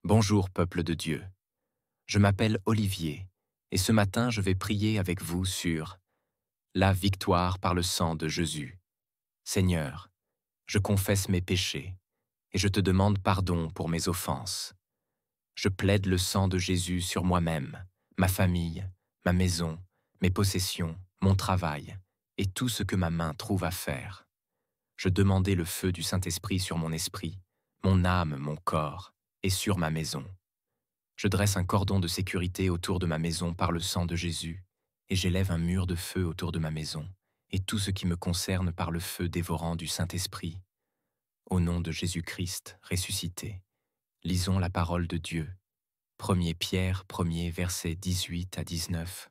Bonjour peuple de Dieu, je m'appelle Olivier et ce matin je vais prier avec vous sur la victoire par le sang de Jésus. Seigneur, je confesse mes péchés et je te demande pardon pour mes offenses. Je plaide le sang de Jésus sur moi-même, ma famille, ma maison, mes possessions, mon travail et tout ce que ma main trouve à faire. Je demandais le feu du Saint-Esprit sur mon esprit, mon âme, mon corps et sur ma maison. Je dresse un cordon de sécurité autour de ma maison par le sang de Jésus, et j'élève un mur de feu autour de ma maison, et tout ce qui me concerne par le feu dévorant du Saint-Esprit. Au nom de Jésus-Christ ressuscité, lisons la parole de Dieu. 1 Pierre 1er versets 18 à 19.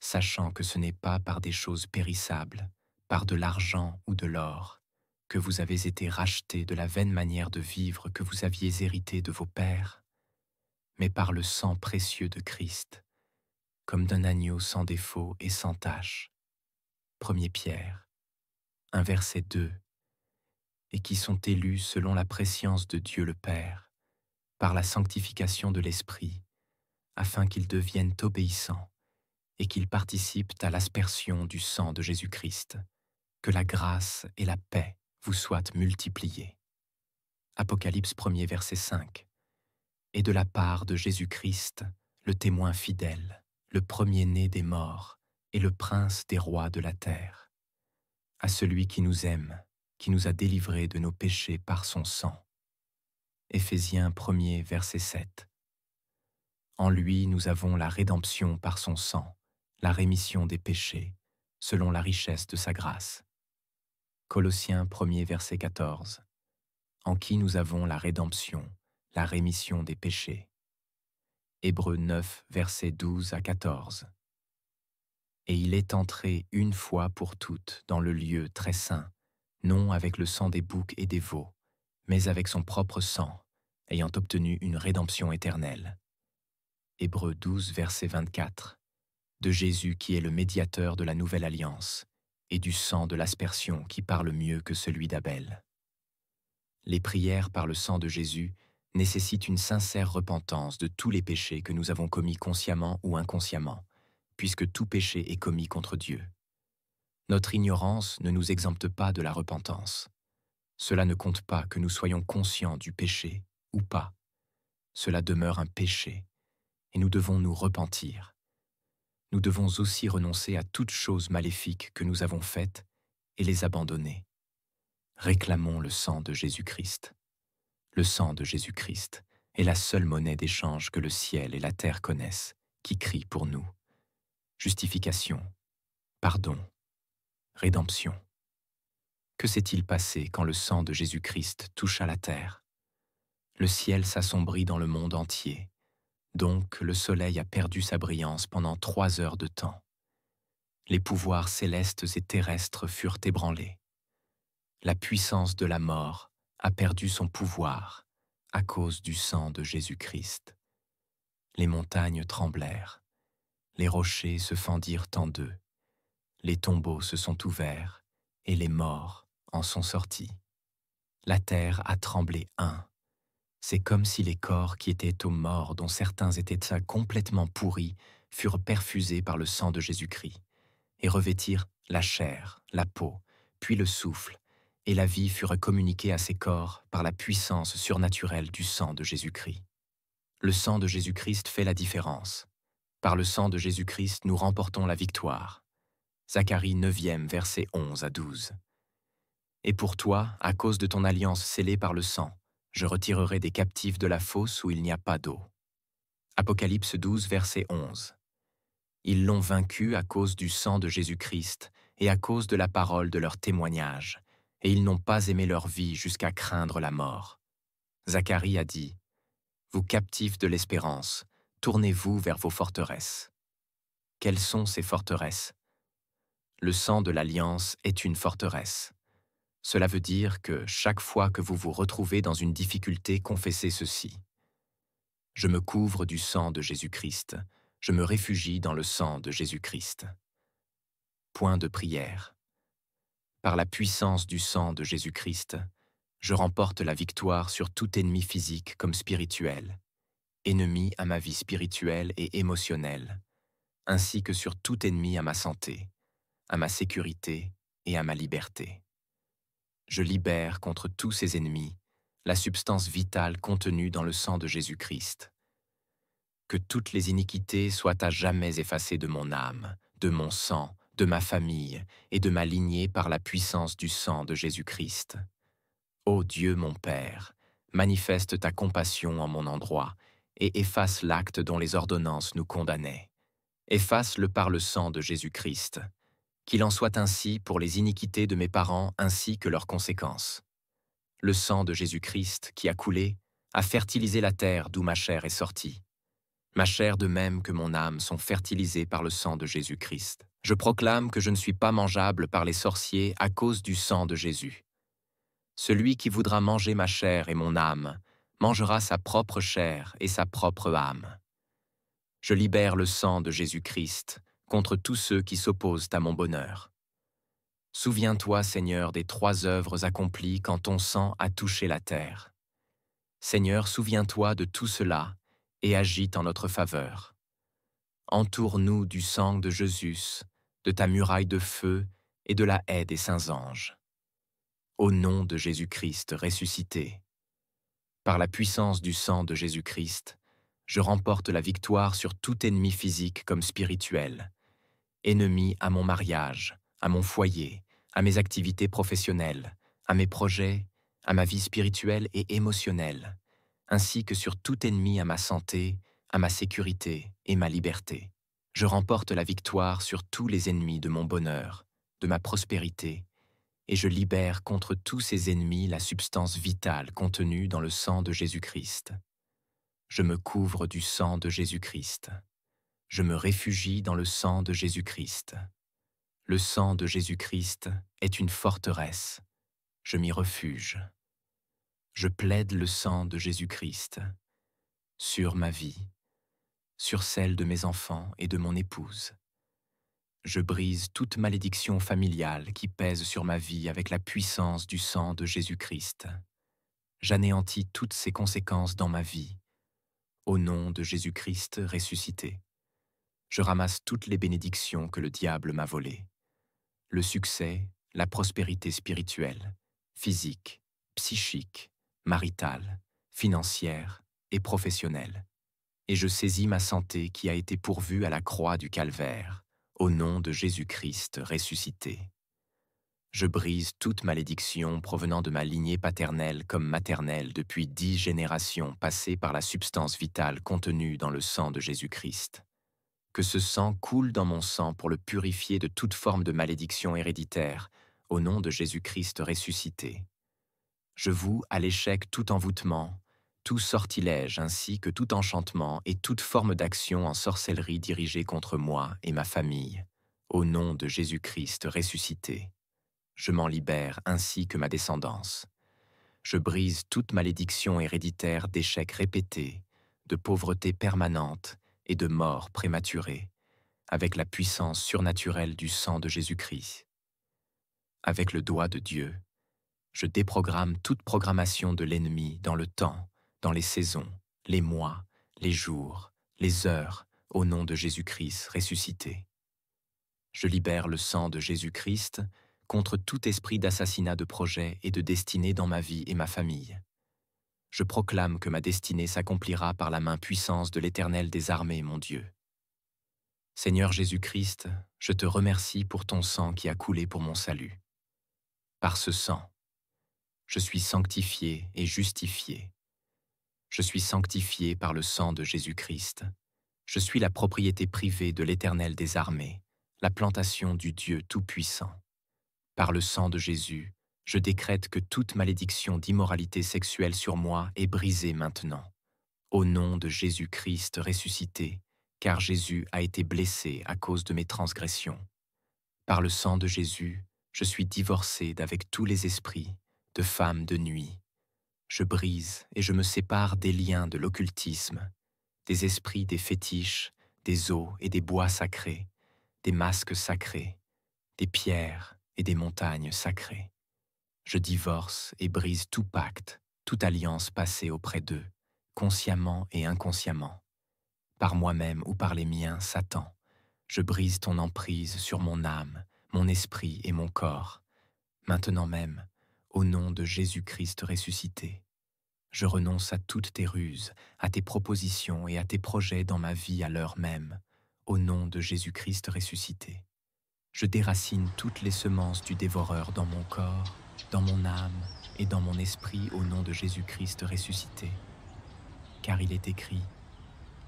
Sachant que ce n'est pas par des choses périssables, par de l'argent ou de l'or, que vous avez été rachetés de la vaine manière de vivre que vous aviez hérité de vos pères, mais par le sang précieux de Christ, comme d'un agneau sans défaut et sans tache. 1 Pierre 1 verset 2. Et qui sont élus selon la prescience de Dieu le Père, par la sanctification de l'Esprit, afin qu'ils deviennent obéissants et qu'ils participent à l'aspersion du sang de Jésus-Christ. Que la grâce et la paix vous soient multipliées. Apocalypse 1er verset 5. Et de la part de Jésus-Christ, le témoin fidèle, le premier-né des morts et le prince des rois de la terre, à celui qui nous aime, qui nous a délivrés de nos péchés par son sang. Éphésiens 1er verset 7. En lui nous avons la rédemption par son sang, la rémission des péchés, selon la richesse de sa grâce. Colossiens 1er verset 14. En qui nous avons la rédemption, la rémission des péchés. Hébreux 9, versets 12 à 14. Et il est entré une fois pour toutes dans le lieu très saint, non avec le sang des boucs et des veaux, mais avec son propre sang, ayant obtenu une rédemption éternelle. Hébreux 12, verset 24. De Jésus qui est le médiateur de la nouvelle alliance, et du sang de l'aspersion qui parle mieux que celui d'Abel. Les prières par le sang de Jésus nécessitent une sincère repentance de tous les péchés que nous avons commis consciemment ou inconsciemment, puisque tout péché est commis contre Dieu. Notre ignorance ne nous exempte pas de la repentance. Cela ne compte pas que nous soyons conscients du péché ou pas. Cela demeure un péché, et nous devons nous repentir. Nous devons aussi renoncer à toutes choses maléfiques que nous avons faites et les abandonner. Réclamons le sang de Jésus-Christ. Le sang de Jésus-Christ est la seule monnaie d'échange que le ciel et la terre connaissent, qui crie pour nous. Justification, pardon, rédemption. Que s'est-il passé quand le sang de Jésus-Christ toucha la terre? Le ciel s'assombrit dans le monde entier, donc le soleil a perdu sa brillance pendant 3 heures de temps. Les pouvoirs célestes et terrestres furent ébranlés. La puissance de la mort a perdu son pouvoir à cause du sang de Jésus-Christ. Les montagnes tremblèrent, les rochers se fendirent en deux, les tombeaux se sont ouverts et les morts en sont sortis. La terre a tremblé c'est comme si les corps qui étaient aux morts, dont certains étaient complètement pourris, furent perfusés par le sang de Jésus-Christ et revêtirent la chair, la peau, puis le souffle, et la vie furent communiquées à ces corps par la puissance surnaturelle du sang de Jésus-Christ. Le sang de Jésus-Christ fait la différence. Par le sang de Jésus-Christ, nous remportons la victoire. Zacharie 9e, versets 11 à 12. Et pour toi, à cause de ton alliance scellée par le sang, je retirerai des captifs de la fosse où il n'y a pas d'eau. Apocalypse 12, verset 11. Ils l'ont vaincu à cause du sang de Jésus-Christ et à cause de la parole de leur témoignage, et ils n'ont pas aimé leur vie jusqu'à craindre la mort. Zacharie a dit, « Vous captifs de l'espérance, tournez-vous vers vos forteresses. » Quelles sont ces forteresses? Le sang de l'Alliance est une forteresse. Cela veut dire que chaque fois que vous vous retrouvez dans une difficulté, confessez ceci. Je me couvre du sang de Jésus-Christ, je me réfugie dans le sang de Jésus-Christ. Point de prière. Par la puissance du sang de Jésus-Christ, Je remporte la victoire sur tout ennemi physique comme spirituel, ennemi à ma vie spirituelle et émotionnelle, ainsi que sur tout ennemi à ma santé, à ma sécurité et à ma liberté. Je libère contre tous ces ennemis la substance vitale contenue dans le sang de Jésus-Christ. Que toutes les iniquités soient à jamais effacées de mon âme, de mon sang, de ma famille et de ma lignée par la puissance du sang de Jésus-Christ. Ô Dieu mon Père, manifeste ta compassion en mon endroit et efface l'acte dont les ordonnances nous condamnaient. Efface-le par le sang de Jésus-Christ. Qu'il en soit ainsi pour les iniquités de mes parents ainsi que leurs conséquences. Le sang de Jésus-Christ qui a coulé a fertilisé la terre d'où ma chair est sortie. Ma chair de même que mon âme sont fertilisées par le sang de Jésus-Christ. Je proclame que je ne suis pas mangeable par les sorciers à cause du sang de Jésus. Celui qui voudra manger ma chair et mon âme mangera sa propre chair et sa propre âme. Je libère le sang de Jésus-Christ contre tous ceux qui s'opposent à mon bonheur. Souviens-toi, Seigneur, des 3 œuvres accomplies quand ton sang a touché la terre. Seigneur, souviens-toi de tout cela et agis en notre faveur. Entoure-nous du sang de Jésus, de ta muraille de feu et de la haie des saints anges. Au nom de Jésus-Christ ressuscité, par la puissance du sang de Jésus-Christ, je remporte la victoire sur tout ennemi physique comme spirituel, ennemi à mon mariage, à mon foyer, à mes activités professionnelles, à mes projets, à ma vie spirituelle et émotionnelle, ainsi que sur tout ennemi à ma santé, à ma sécurité et ma liberté. Je remporte la victoire sur tous les ennemis de mon bonheur, de ma prospérité, et je libère contre tous ces ennemis la substance vitale contenue dans le sang de Jésus-Christ. Je me couvre du sang de Jésus-Christ. Je me réfugie dans le sang de Jésus-Christ. Le sang de Jésus-Christ est une forteresse. Je m'y refuge. Je plaide le sang de Jésus-Christ sur ma vie, sur celle de mes enfants et de mon épouse. Je brise toute malédiction familiale qui pèse sur ma vie avec la puissance du sang de Jésus-Christ. J'anéantis toutes ses conséquences dans ma vie, au nom de Jésus-Christ ressuscité. Je ramasse toutes les bénédictions que le diable m'a volées. Le succès, la prospérité spirituelle, physique, psychique, maritale, financière et professionnelle. Et je saisis ma santé qui a été pourvue à la croix du Calvaire, au nom de Jésus-Christ ressuscité. Je brise toute malédiction provenant de ma lignée paternelle comme maternelle depuis 10 générations passées par la substance vitale contenue dans le sang de Jésus-Christ. Que ce sang coule dans mon sang pour le purifier de toute forme de malédiction héréditaire, au nom de Jésus-Christ ressuscité. Je voue à l'échec tout envoûtement, tout sortilège ainsi que tout enchantement et toute forme d'action en sorcellerie dirigée contre moi et ma famille, au nom de Jésus-Christ ressuscité. Je m'en libère ainsi que ma descendance. Je brise toute malédiction héréditaire d'échecs répétés, de pauvreté permanente et de mort prématurée, avec la puissance surnaturelle du sang de Jésus-Christ. Avec le doigt de Dieu, je déprogramme toute programmation de l'ennemi dans le temps, dans les saisons, les mois, les jours, les heures, au nom de Jésus-Christ ressuscité. Je libère le sang de Jésus-Christ contre tout esprit d'assassinat de projet et de destinée dans ma vie et ma famille. Je proclame que ma destinée s'accomplira par la main puissante de l'Éternel des armées, mon Dieu. Seigneur Jésus-Christ, je te remercie pour ton sang qui a coulé pour mon salut. Par ce sang, je suis sanctifié et justifié. Je suis sanctifié par le sang de Jésus-Christ. Je suis la propriété privée de l'Éternel des armées, la plantation du Dieu Tout-Puissant. Par le sang de Jésus, je décrète que toute malédiction d'immoralité sexuelle sur moi est brisée maintenant. Au nom de Jésus-Christ ressuscité, car Jésus a été blessé à cause de mes transgressions. Par le sang de Jésus, je suis divorcé d'avec tous les esprits, de femmes de nuit. Je brise et je me sépare des liens de l'occultisme, des esprits des fétiches, des eaux et des bois sacrés, des masques sacrés, des pierres et des montagnes sacrées. Je divorce et brise tout pacte, toute alliance passée auprès d'eux, consciemment et inconsciemment. Par moi-même ou par les miens, Satan, je brise ton emprise sur mon âme, mon esprit et mon corps. Maintenant même, au nom de Jésus-Christ ressuscité, je renonce à toutes tes ruses, à tes propositions et à tes projets dans ma vie à l'heure même, au nom de Jésus-Christ ressuscité. Je déracine toutes les semences du dévoreur dans mon corps, dans mon âme et dans mon esprit au nom de Jésus-Christ ressuscité. Car il est écrit,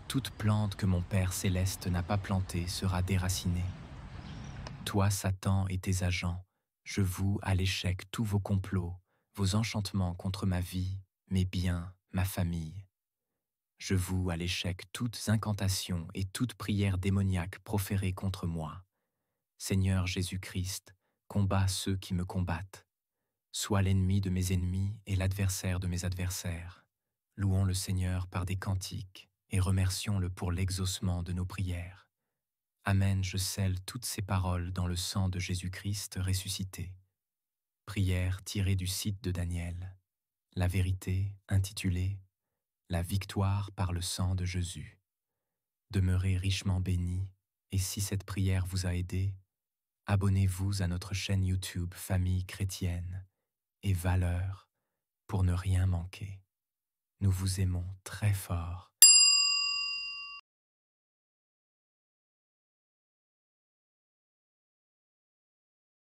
toute plante que mon Père céleste n'a pas plantée sera déracinée. Toi, Satan et tes agents, je voue à l'échec tous vos complots, vos enchantements contre ma vie, mes biens, ma famille. Je voue à l'échec toutes incantations et toute prière démoniaque proférée contre moi. Seigneur Jésus-Christ, combats ceux qui me combattent. Sois l'ennemi de mes ennemis et l'adversaire de mes adversaires. Louons le Seigneur par des cantiques et remercions-le pour l'exaucement de nos prières. Amen, je scelle toutes ces paroles dans le sang de Jésus-Christ ressuscité. Prière tirée du site de Daniel. La vérité intitulée « La victoire par le sang de Jésus ». Demeurez richement bénis et si cette prière vous a aidé, abonnez-vous à notre chaîne YouTube Famille chrétienne et Valeurs pour ne rien manquer. Nous vous aimons très fort.